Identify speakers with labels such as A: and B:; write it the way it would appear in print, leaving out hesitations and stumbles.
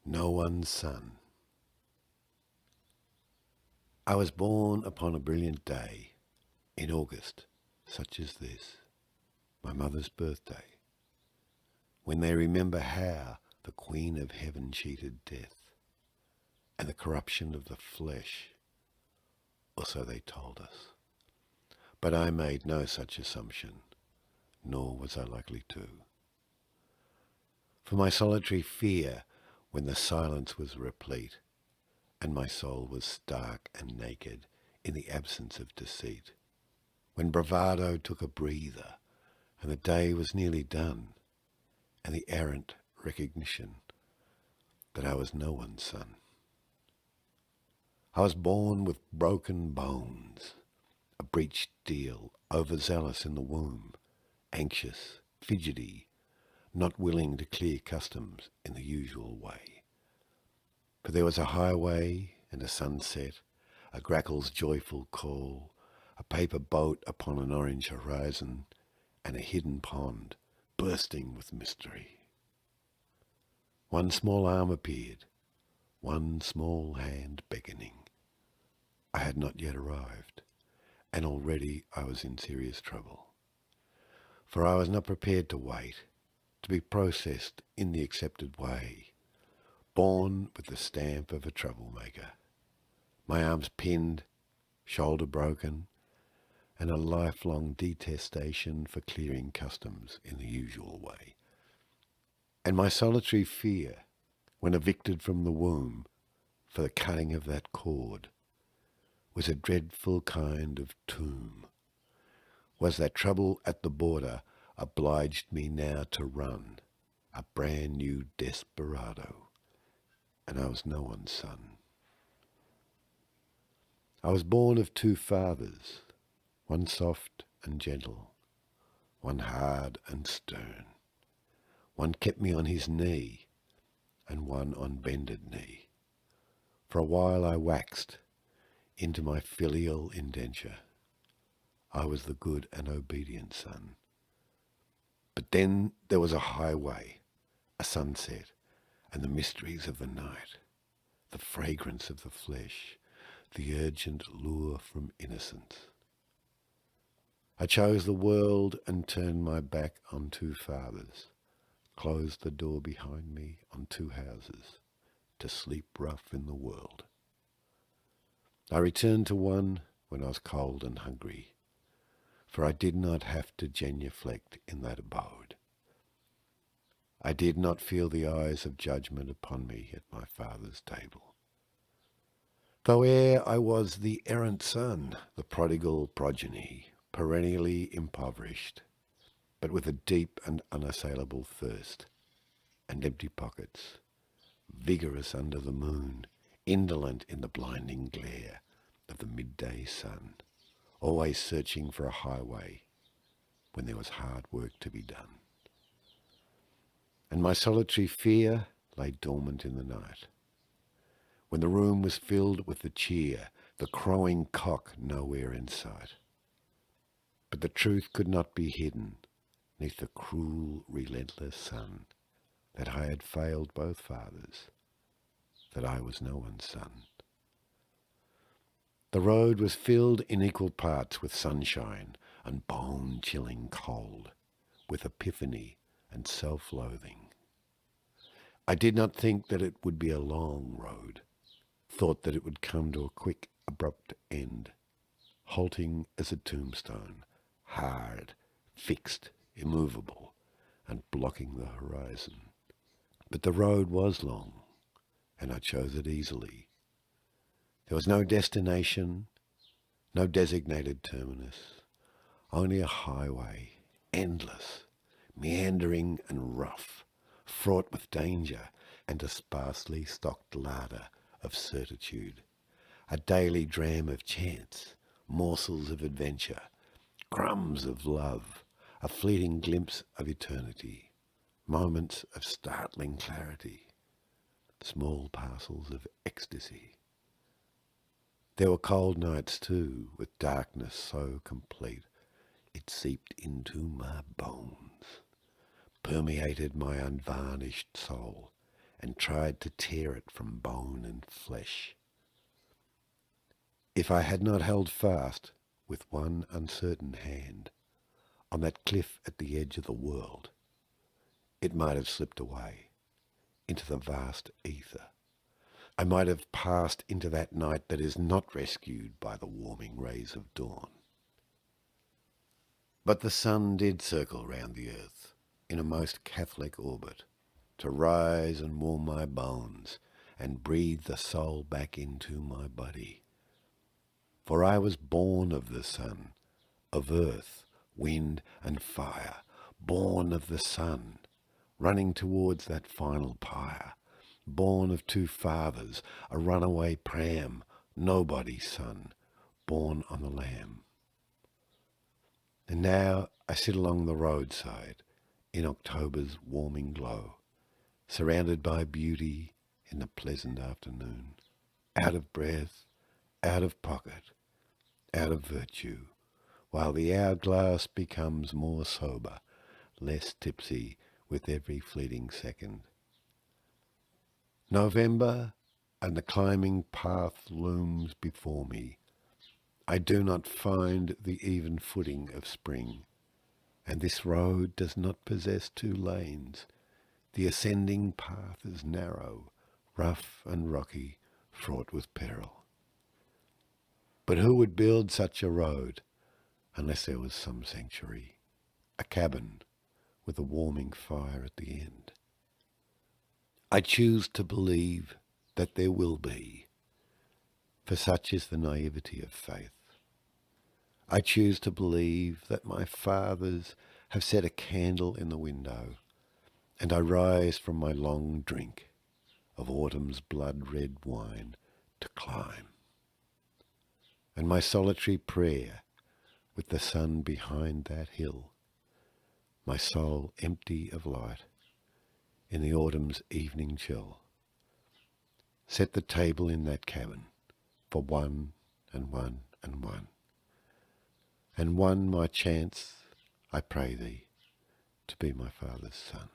A: No One's Son. I was born upon a brilliant day in August, such as this, my mother's birthday, when they remember how the Queen of Heaven cheated death, and the corruption of the flesh, or so they told us. But I made no such assumption, nor was I likely to. For my solitary fear, when the silence was replete, and my soul was stark and naked in the absence of deceit, when bravado took a breather, and the day was nearly done, and the errant recognition that I was no one's son. I was born with broken bones, a breached steel, overzealous in the womb, anxious, fidgety, not willing to clear customs in the usual way. For there was a highway and a sunset, a grackl's joyful call, a paper boat upon an orange horizon, and a hidden pond bursting with mystery. One small arm appeared, one small hand beckoning. I had not yet arrived, and already I was in serious trouble. For I was not prepared to wait, to be processed in the accepted way, born with the stamp of a troublemaker, my arms pinned, shoulder broken, and a lifelong detestation for clearing customs in the usual way. And my solitary fear, when evicted from the womb for the cutting of that cord, was a dreadful kind of tomb, was that trouble at the border obliged me now to run, a brand new desperado, and I was no one's son. I was born of two fathers, one soft and gentle, one hard and stern. One kept me on his knee, and one on bended knee. For a while I waxed into my filial indenture. I was the good and obedient son. But then there was a highway, a sunset, and the mysteries of the night, the fragrance of the flesh, the urgent lure from innocence. I chose the world and turned my back on two fathers, closed the door behind me on two houses, to sleep rough in the world. I returned to one when I was cold and hungry, for I did not have to genuflect in that abode. I did not feel the eyes of judgment upon me at my father's table. Though ere I was the errant son, the prodigal progeny, perennially impoverished, but with a deep and unassailable thirst, and empty pockets, vigorous under the moon, indolent in the blinding glare of the midday sun, always searching for a highway when there was hard work to be done. And my solitary fear lay dormant in the night, when the room was filled with the cheer, the crowing cock nowhere in sight. But the truth could not be hidden neath the cruel, relentless sun, that I had failed both fathers, that I was no one's son. The road was filled in equal parts with sunshine and bone-chilling cold, with epiphany and self-loathing. I did not think that it would be a long road, thought that it would come to a quick, abrupt end, halting as a tombstone, hard, fixed, immovable, and blocking the horizon. But the road was long, and I chose it easily. There was no destination, no designated terminus, only a highway, endless, meandering and rough, fraught with danger, and a sparsely stocked larder of certitude, a daily dram of chance, morsels of adventure, crumbs of love, a fleeting glimpse of eternity, moments of startling clarity, small parcels of ecstasy. There were cold nights too, with darkness so complete it seeped into my bones, permeated my unvarnished soul, and tried to tear it from bone and flesh. If I had not held fast with one uncertain hand on that cliff at the edge of the world, it might have slipped away into the vast ether. I might have passed into that night that is not rescued by the warming rays of dawn. But the sun did circle round the earth in a most Catholic orbit, to rise and warm my bones and breathe the soul back into my body. For I was born of the sun, of earth, wind and fire, born of the sun, running towards that final pyre, born of two fathers, a runaway pram, nobody's son, born on the lamb. And now I sit along the roadside in October's warming glow, surrounded by beauty in the pleasant afternoon, out of breath, out of pocket, out of virtue, while the hourglass becomes more sober, less tipsy with every fleeting second. November, and the climbing path looms before me. I do not find the even footing of spring, and this road does not possess two lanes. The ascending path is narrow, rough and rocky, fraught with peril. But who would build such a road unless there was some sanctuary, a cabin with a warming fire at the end? I choose to believe that there will be, for such is the naivety of faith. I choose to believe that my fathers have set a candle in the window, and I rise from my long drink of autumn's blood-red wine to climb. And my solitary prayer with the sun behind that hill, my soul empty of light in the autumn's evening chill, set the table in that cabin for one and one and one. And one my chance, I pray thee, to be my father's son.